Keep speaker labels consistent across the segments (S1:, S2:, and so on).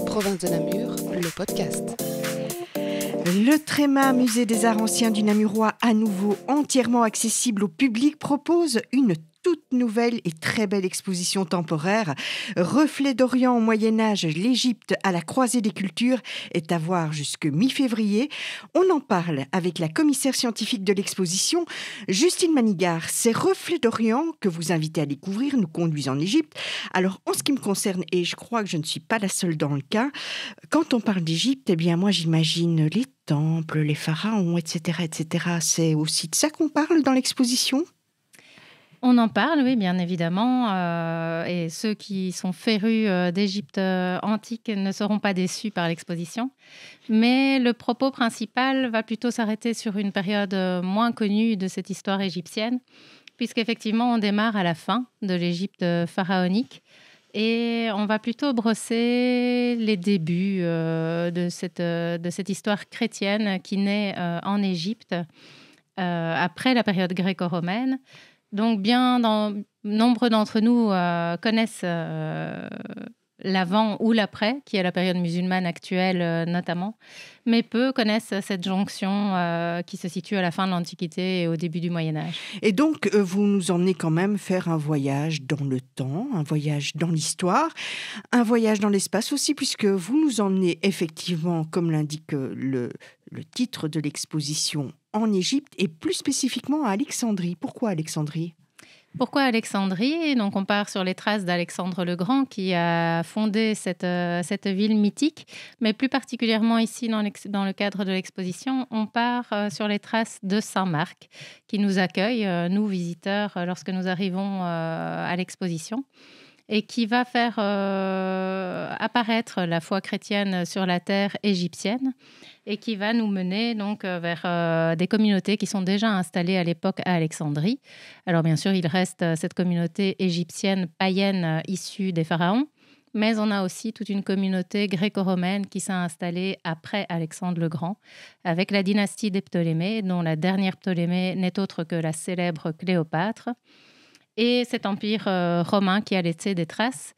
S1: Province de Namur, le podcast.
S2: Le Tréma, musée des arts anciens du Namurois, à nouveau entièrement accessible au public, propose une toute nouvelle et très belle exposition temporaire. Reflet d'Orient au Moyen-Âge, l'Égypte à la croisée des cultures est à voir jusque mi-février. On en parle avec la commissaire scientifique de l'exposition, Justine Manigard. Ces Reflets d'Orient que vous invitez à découvrir nous conduisent en Égypte. Alors, en ce qui me concerne, et je crois que je ne suis pas la seule dans le cas, quand on parle d'Égypte, eh bien moi j'imagine les temples, les pharaons, etc., etc. C'est aussi de ça qu'on parle dans l'exposition ?
S3: On en parle, oui, bien évidemment. Et ceux qui sont férus d'Égypte antique ne seront pas déçus par l'exposition. Mais le propos principal va plutôt s'arrêter sur une période moins connue de cette histoire égyptienne, puisqu'effectivement, on démarre à la fin de l'Égypte pharaonique. Et on va plutôt brosser les débuts de cette histoire chrétienne qui naît en Égypte après la période gréco-romaine. Donc, nombre d'entre nous connaissent l'avant ou l'après, qui est la période musulmane actuelle notamment, mais peu connaissent cette jonction qui se situe à la fin de l'Antiquité et au début du Moyen-Âge.
S2: Et donc, vous nous emmenez quand même faire un voyage dans le temps, un voyage dans l'histoire, un voyage dans l'espace aussi, puisque vous nous emmenez effectivement, comme l'indique le titre de l'exposition, en Égypte et plus spécifiquement à Alexandrie. Pourquoi Alexandrie ?
S3: Pourquoi Alexandrie ? Donc, on part sur les traces d'Alexandre le Grand qui a fondé cette ville mythique, mais plus particulièrement ici dans le cadre de l'exposition, on part sur les traces de Saint-Marc qui nous accueille, nous visiteurs, lorsque nous arrivons à l'exposition, et qui va faire apparaître la foi chrétienne sur la terre égyptienne et qui va nous mener donc vers des communautés qui sont déjà installées à l'époque à Alexandrie. Alors bien sûr, il reste cette communauté égyptienne païenne issue des pharaons, mais on a aussi toute une communauté gréco-romaine qui s'est installée après Alexandre le Grand, avec la dynastie des Ptolémées, dont la dernière Ptolémée n'est autre que la célèbre Cléopâtre, et cet empire romain qui a laissé des traces.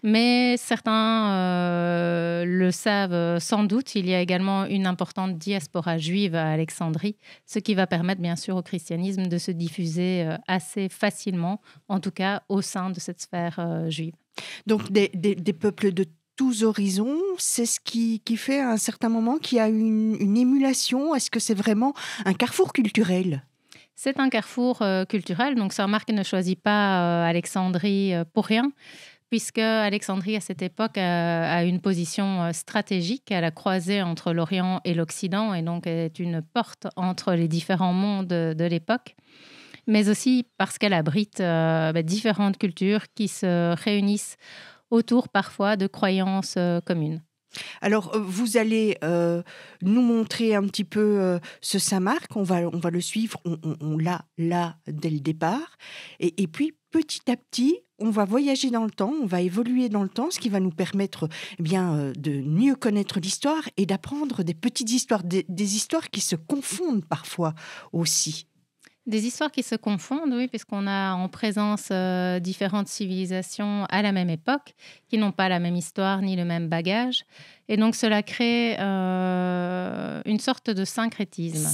S3: Mais certains le savent sans doute, il y a également une importante diaspora juive à Alexandrie, ce qui va permettre bien sûr au christianisme de se diffuser assez facilement, en tout cas au sein de cette sphère juive.
S2: Donc des peuples de tous horizons, c'est ce qui fait à un certain moment qu'il y a une émulation. Est-ce que c'est vraiment un carrefour culturel ?
S3: C'est un carrefour culturel, donc Saint-Marc ne choisit pas Alexandrie pour rien, puisque Alexandrie, à cette époque, a une position stratégique à la croisée entre l'Orient et l'Occident, et donc est une porte entre les différents mondes de l'époque, mais aussi parce qu'elle abrite différentes cultures qui se réunissent autour parfois de croyances communes.
S2: Alors, vous allez nous montrer un petit peu ce Saint-Marc, on va le suivre, on l'a là dès le départ, et puis petit à petit, on va voyager dans le temps, on va évoluer dans le temps, ce qui va nous permettre de mieux connaître l'histoire et d'apprendre des petites histoires, des histoires qui se confondent parfois aussi.
S3: Des histoires qui se confondent, oui, puisqu'on a en présence différentes civilisations à la même époque, qui n'ont pas la même histoire ni le même bagage. Et donc, cela crée une sorte de syncrétisme.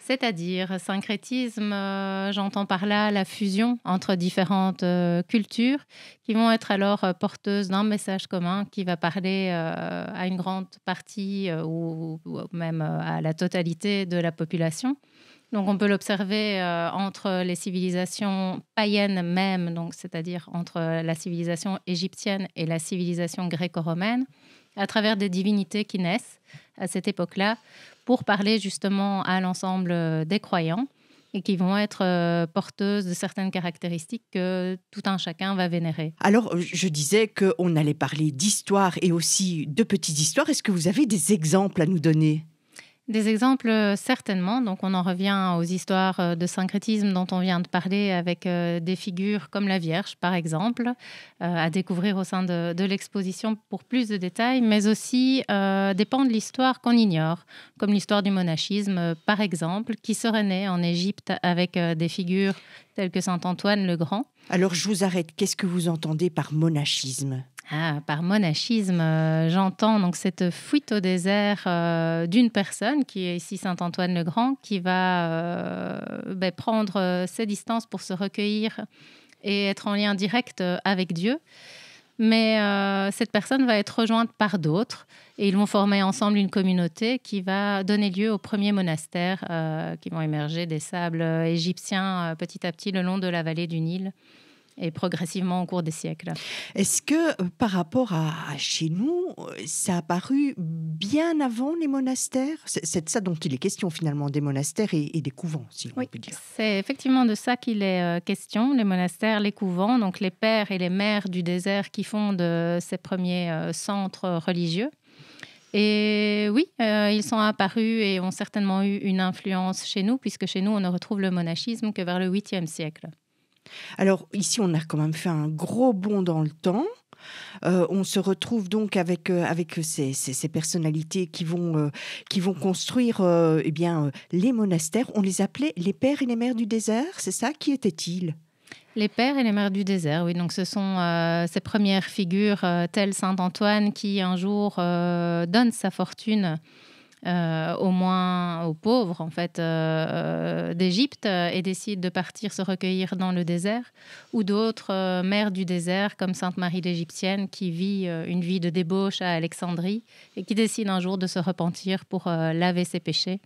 S3: C'est-à-dire, syncrétisme, j'entends par là la fusion entre différentes cultures qui vont être alors porteuses d'un message commun qui va parler à une grande partie ou même à la totalité de la population. Donc, on peut l'observer entre les civilisations païennes même, donc, c'est-à-dire entre la civilisation égyptienne et la civilisation gréco-romaine, à travers des divinités qui naissent à cette époque-là pour parler justement à l'ensemble des croyants et qui vont être porteuses de certaines caractéristiques que tout un chacun va vénérer.
S2: Alors, je disais qu'on allait parler d'histoire et aussi de petites histoires. Est-ce que vous avez des exemples à nous donner ?
S3: Des exemples, certainement. Donc, on en revient aux histoires de syncrétisme dont on vient de parler avec des figures comme la Vierge, par exemple, à découvrir au sein de l'exposition pour plus de détails, mais aussi des pans de l'histoire qu'on ignore, comme l'histoire du monachisme, par exemple, qui serait né en Égypte avec des figures telles que Saint Antoine le Grand.
S2: Alors, je vous arrête. Qu'est-ce que vous entendez par monachisme ?
S3: Par monachisme, j'entends donc cette fuite au désert d'une personne, qui est ici Saint Antoine le Grand, qui va prendre ses distances pour se recueillir et être en lien direct avec Dieu. Mais cette personne va être rejointe par d'autres et ils vont former ensemble une communauté qui va donner lieu aux premiers monastères qui vont émerger des sables égyptiens petit à petit le long de la vallée du Nil. Et progressivement au cours des siècles.
S2: Est-ce que par rapport à chez nous, ça a apparu bien avant les monastères ? C'est de ça dont il est question finalement, des monastères et des couvents, si on peut dire.
S3: C'est effectivement de ça qu'il est question, les monastères, les couvents, donc les pères et les mères du désert qui fondent ces premiers centres religieux. Et oui, ils sont apparus et ont certainement eu une influence chez nous, puisque chez nous, on ne retrouve le monachisme que vers le 8e siècle.
S2: Alors ici, on a quand même fait un gros bond dans le temps. On se retrouve donc avec ces personnalités qui vont construire les monastères. On les appelait les pères et les mères du désert, c'est ça ? Qui étaient-ils ?
S3: Les pères et les mères du désert, oui. Donc ce sont ces premières figures telles Saint Antoine qui un jour donne sa fortune au moins aux pauvres en fait d'Égypte et décide de partir se recueillir dans le désert, ou d'autres mères du désert comme Sainte Marie l'Égyptienne qui vit une vie de débauche à Alexandrie et qui décide un jour de se repentir pour laver ses péchés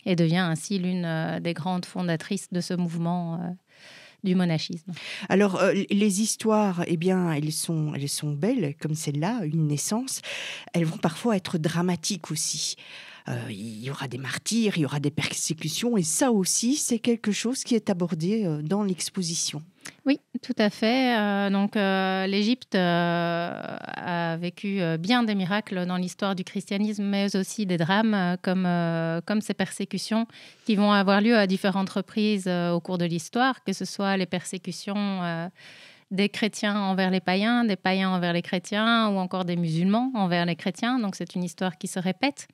S3: et devient ainsi l'une des grandes fondatrices de ce mouvement du monachisme.
S2: Alors, les histoires, eh bien, elles sont belles, comme celle-là, une naissance. Elles vont parfois être dramatiques aussi. Il y aura des martyrs, il y aura des persécutions, et ça aussi, c'est quelque chose qui est abordé dans l'exposition.
S3: Oui, tout à fait. Donc, l'Égypte a vécu bien des miracles dans l'histoire du christianisme, mais aussi des drames comme ces persécutions qui vont avoir lieu à différentes reprises au cours de l'histoire, que ce soit les persécutions des chrétiens envers les païens, des païens envers les chrétiens, ou encore des musulmans envers les chrétiens. Donc, c'est une histoire qui se répète.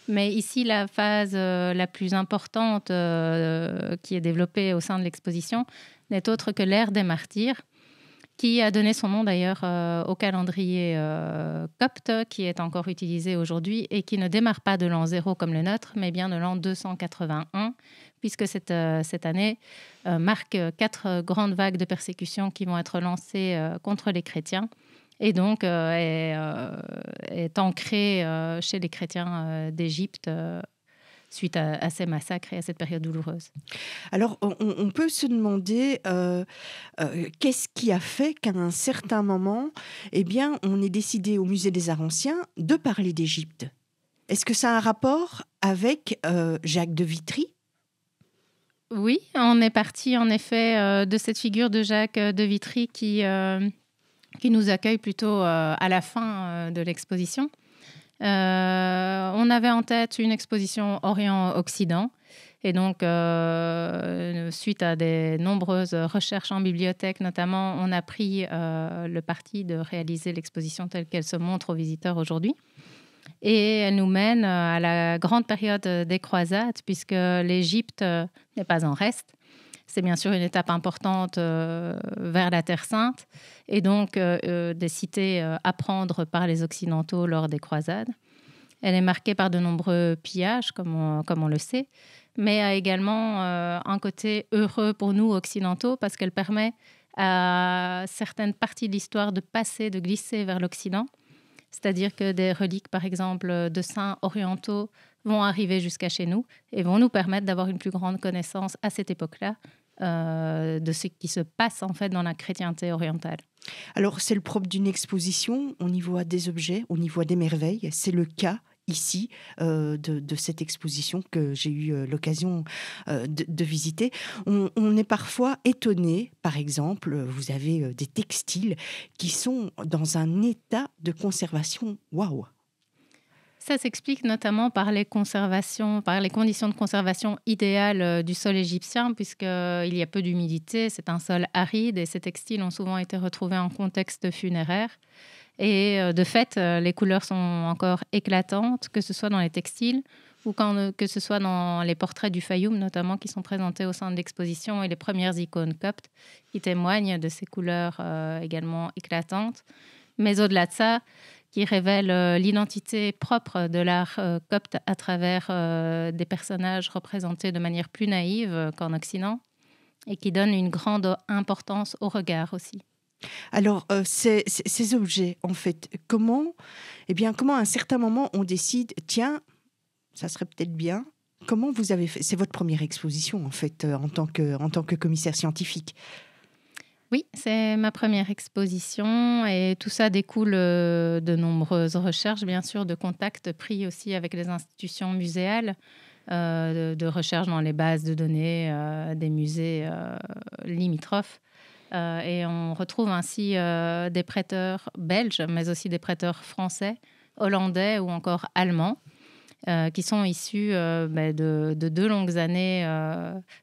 S3: Mais ici, la phase la plus importante qui est développée au sein de l'exposition n'est autre que l'ère des martyrs, qui a donné son nom d'ailleurs au calendrier copte, qui est encore utilisé aujourd'hui et qui ne démarre pas de l'an 0 comme le nôtre, mais bien de l'an 281, puisque cette année marque 4 grandes vagues de persécutions qui vont être lancées contre les chrétiens. Et donc est ancrée chez les chrétiens d'Égypte suite à ces massacres et à cette période douloureuse.
S2: Alors, on peut se demander qu'est-ce qui a fait qu'à un certain moment, eh bien, on ait décidé au Musée des Arts Anciens de parler d'Égypte. Est-ce que ça a un rapport avec Jacques de Vitry ?
S3: Oui, on est parti en effet de cette figure de Jacques de Vitry qui nous accueille plutôt à la fin de l'exposition. On avait en tête une exposition Orient-Occident. Et donc, suite à des nombreuses recherches en bibliothèque, notamment, on a pris le parti de réaliser l'exposition telle qu'elle se montre aux visiteurs aujourd'hui. Et elle nous mène à la grande période des croisades, puisque l'Égypte n'est pas en reste. C'est bien sûr une étape importante vers la Terre Sainte et donc des cités à prendre par les Occidentaux lors des croisades. Elle est marquée par de nombreux pillages, comme on le sait, mais a également un côté heureux pour nous occidentaux parce qu'elle permet à certaines parties de l'histoire de passer, de glisser vers l'Occident. C'est-à-dire que des reliques, par exemple, de saints orientaux vont arriver jusqu'à chez nous et vont nous permettre d'avoir une plus grande connaissance à cette époque-là de ce qui se passe en fait dans la chrétienté orientale.
S2: Alors, c'est le propre d'une exposition. On y voit des objets, on y voit des merveilles. C'est le cas ici de cette exposition que j'ai eu l'occasion de visiter. On est parfois étonné, par exemple, vous avez des textiles qui sont dans un état de conservation waouh.
S3: Ça s'explique notamment par les conditions de conservation idéales du sol égyptien, puisqu'il y a peu d'humidité, c'est un sol aride et ces textiles ont souvent été retrouvés en contexte funéraire. Et de fait, les couleurs sont encore éclatantes, que ce soit dans les textiles ou que ce soit dans les portraits du Fayoum, notamment, qui sont présentés au sein de l'exposition, et les premières icônes coptes qui témoignent de ces couleurs également éclatantes. Mais au-delà de ça, qui révèle l'identité propre de l'art copte à travers des personnages représentés de manière plus naïve qu'en Occident, et qui donne une grande importance au regard aussi.
S2: Alors, ces objets, en fait, comment à un certain moment on décide, tiens, ça serait peut-être bien. Comment vous avez fait? C'est votre première exposition, en fait, en tant que commissaire scientifique.
S3: Oui, c'est ma première exposition et tout ça découle de nombreuses recherches, bien sûr, de contacts pris aussi avec les institutions muséales, de recherches dans les bases de données des musées limitrophes. Et on retrouve ainsi des prêteurs belges, mais aussi des prêteurs français, hollandais ou encore allemands, qui sont issus de 2 longues années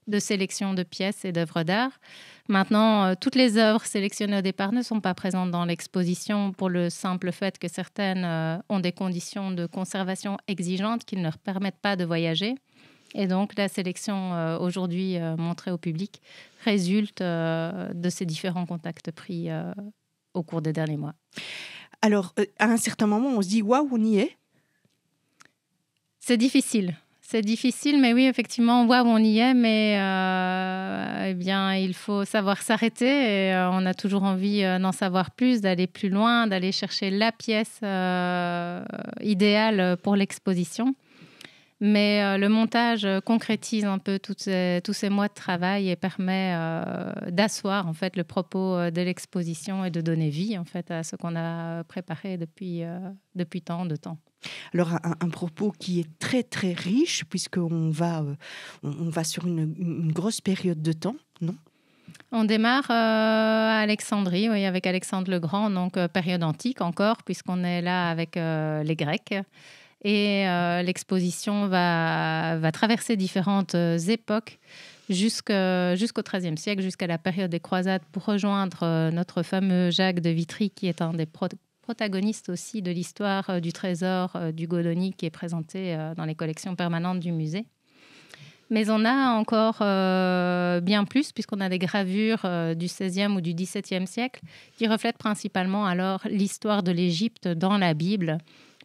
S3: de sélection de pièces et d'œuvres d'art. Maintenant, toutes les œuvres sélectionnées au départ ne sont pas présentes dans l'exposition pour le simple fait que certaines ont des conditions de conservation exigeantes qui ne leur permettent pas de voyager. Et donc, la sélection aujourd'hui montrée au public résulte de ces différents contacts pris au cours des derniers mois.
S2: Alors, à un certain moment, on se dit « waouh, on y est ».
S3: C'est difficile. C'est difficile, mais oui, effectivement, waouh, on y est, mais il faut savoir s'arrêter. Et, on a toujours envie d'en savoir plus, d'aller plus loin, d'aller chercher la pièce idéale pour l'exposition. Mais le montage concrétise un peu tous ces mois de travail et permet d'asseoir en fait le propos de l'exposition et de donner vie en fait à ce qu'on a préparé depuis tant de temps.
S2: Alors un propos qui est très très riche puisqu'on va sur une grosse période de temps, non ?
S3: On démarre à Alexandrie, oui, avec Alexandre le Grand, donc période antique encore puisqu'on est là avec les Grecs. Et l'exposition va traverser différentes époques jusqu'au XIIIe siècle, jusqu'à la période des croisades, pour rejoindre notre fameux Jacques de Vitry, qui est un des protagonistes aussi de l'histoire du trésor du Godoni, qui est présenté dans les collections permanentes du musée. Mais on a encore bien plus, puisqu'on a des gravures du XVIe ou du XVIIe siècle qui reflètent principalement alors l'histoire de l'Égypte dans la Bible,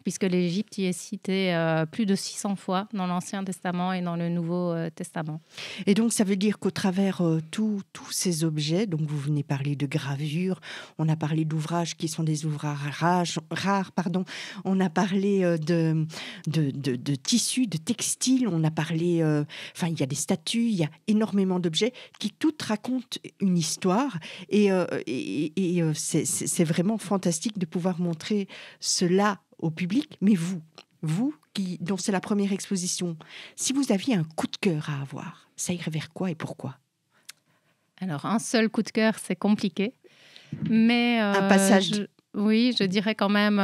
S3: puisque l'Égypte y est citée plus de 600 fois dans l'Ancien Testament et dans le Nouveau Testament.
S2: Et donc, ça veut dire qu'au travers tous ces objets, donc vous venez parler de gravures, on a parlé d'ouvrages qui sont des ouvrages rares, on a parlé de tissus, de textiles, on a parlé... il y a des statues, il y a énormément d'objets qui toutes racontent une histoire. Et c'est vraiment fantastique de pouvoir montrer cela au public, mais vous dont c'est la première exposition, si vous aviez un coup de cœur à avoir, ça irait vers quoi et pourquoi ?
S3: Alors, un seul coup de cœur, c'est compliqué, mais...
S2: un passage...
S3: Oui, je dirais quand même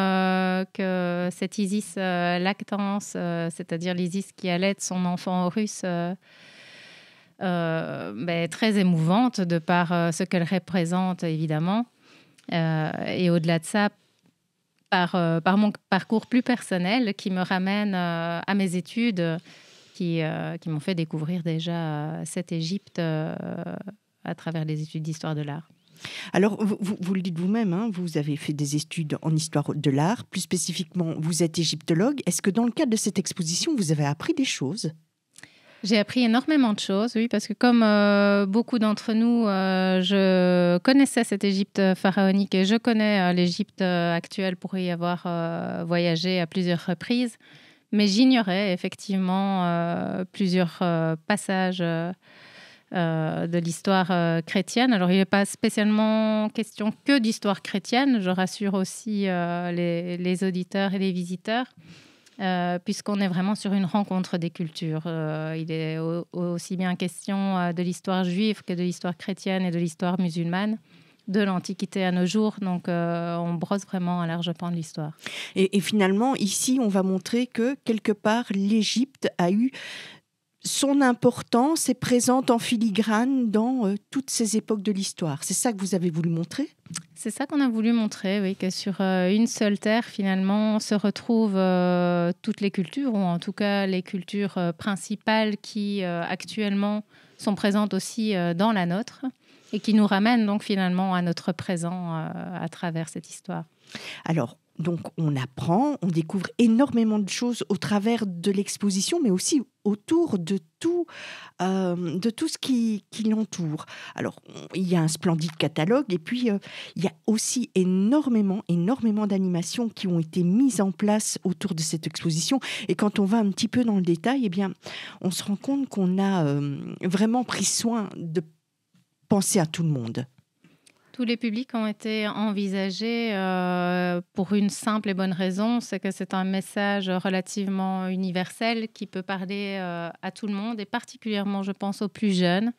S3: que cette Isis lactance, c'est-à-dire l'Isis qui allait son enfant russe, très émouvante de par ce qu'elle représente, évidemment. Et au-delà de ça, par mon parcours plus personnel qui me ramène à mes études qui m'ont fait découvrir déjà cette Égypte à travers les études d'histoire de l'art.
S2: Alors, vous le dites vous-même, hein, vous avez fait des études en histoire de l'art. Plus spécifiquement, vous êtes égyptologue. Est-ce que dans le cadre de cette exposition, vous avez appris des choses ?
S3: J'ai appris énormément de choses, oui, parce que comme beaucoup d'entre nous, je connaissais cette Égypte pharaonique et je connais l'Égypte actuelle pour y avoir voyagé à plusieurs reprises. Mais j'ignorais effectivement plusieurs passages de l'histoire chrétienne. Alors, il n'est pas spécialement question que d'histoire chrétienne. Je rassure aussi les auditeurs et les visiteurs. Puisqu'on est vraiment sur une rencontre des cultures. Il est aussi bien question de l'histoire juive que de l'histoire chrétienne et de l'histoire musulmane. de l'Antiquité à nos jours. Donc, on brosse vraiment un large pan de l'histoire.
S2: Et finalement, ici, on va montrer que, quelque part, l'Égypte a eu son importance est présente en filigrane dans toutes ces époques de l'histoire. C'est ça que vous avez voulu montrer ?
S3: C'est ça qu'on a voulu montrer, oui, que sur une seule terre, finalement, se retrouvent toutes les cultures, ou en tout cas les cultures principales qui, actuellement, sont présentes aussi dans la nôtre et qui nous ramènent donc finalement à notre présent à travers cette histoire.
S2: Alors, donc on apprend, on découvre énormément de choses au travers de l'exposition, mais aussi autour de tout ce qui l'entoure. Alors, il y a un splendide catalogue et puis il y a aussi énormément d'animations qui ont été mises en place autour de cette exposition. Et quand on va un petit peu dans le détail, eh bien, on se rend compte qu'on a vraiment pris soin de penser à tout le monde.
S3: Tous les publics ont été envisagés pour une simple et bonne raison, c'est que c'est un message relativement universel qui peut parler à tout le monde et particulièrement, je pense, aux plus jeunes,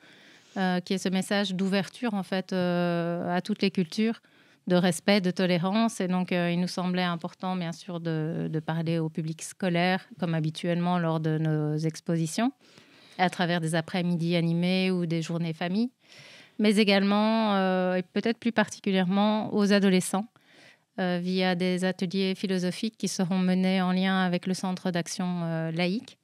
S3: qui est ce message d'ouverture en fait à toutes les cultures, de respect, de tolérance. Et donc, il nous semblait important, bien sûr, de parler au public scolaire, comme habituellement lors de nos expositions, à travers des après-midi animés ou des journées famille, mais également, et peut-être plus particulièrement, aux adolescents, via des ateliers philosophiques qui seront menés en lien avec le Centre d'action laïque.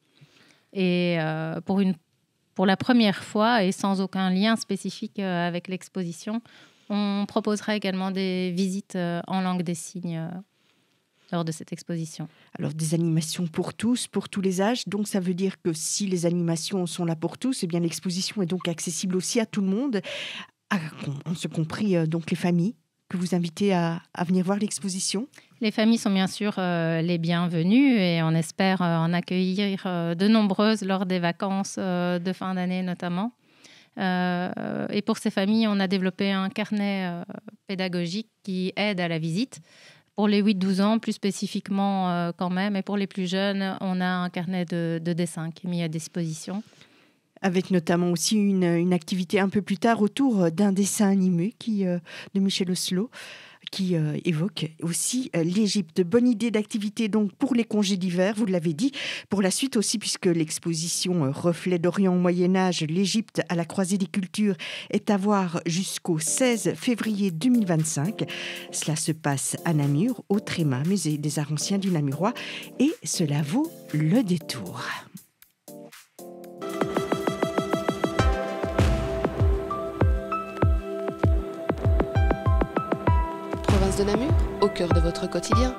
S3: Et pour la première fois, et sans aucun lien spécifique avec l'exposition, on proposera également des visites en langue des signes lors de cette exposition.
S2: Alors, des animations pour tous, pour tous les âges. Donc, ça veut dire que si les animations sont là pour tous, eh bien, l'exposition est donc accessible aussi à tout le monde, en ce compris donc les familles que vous invitez à venir voir l'exposition.
S3: Les familles sont bien sûr les bienvenues et on espère en accueillir de nombreuses lors des vacances de fin d'année notamment. Et pour ces familles, on a développé un carnet pédagogique qui aide à la visite. Pour les 8-12 ans, plus spécifiquement quand même, et pour les plus jeunes, on a un carnet de dessin qui est mis à disposition.
S2: Avec notamment aussi une activité un peu plus tard autour d'un dessin animé de Michel Oslo, qui évoque aussi l'Égypte. Bonne idée d'activité donc pour les congés d'hiver, vous l'avez dit. Pour la suite aussi, puisque l'exposition Reflet d'Orient au Moyen-Âge, l'Égypte à la croisée des cultures est à voir jusqu'au 16 février 2025. Cela se passe à Namur, au Tréma, musée des arts anciens du Namurois, et cela vaut le détour.
S1: Province de Namur, au cœur de votre quotidien.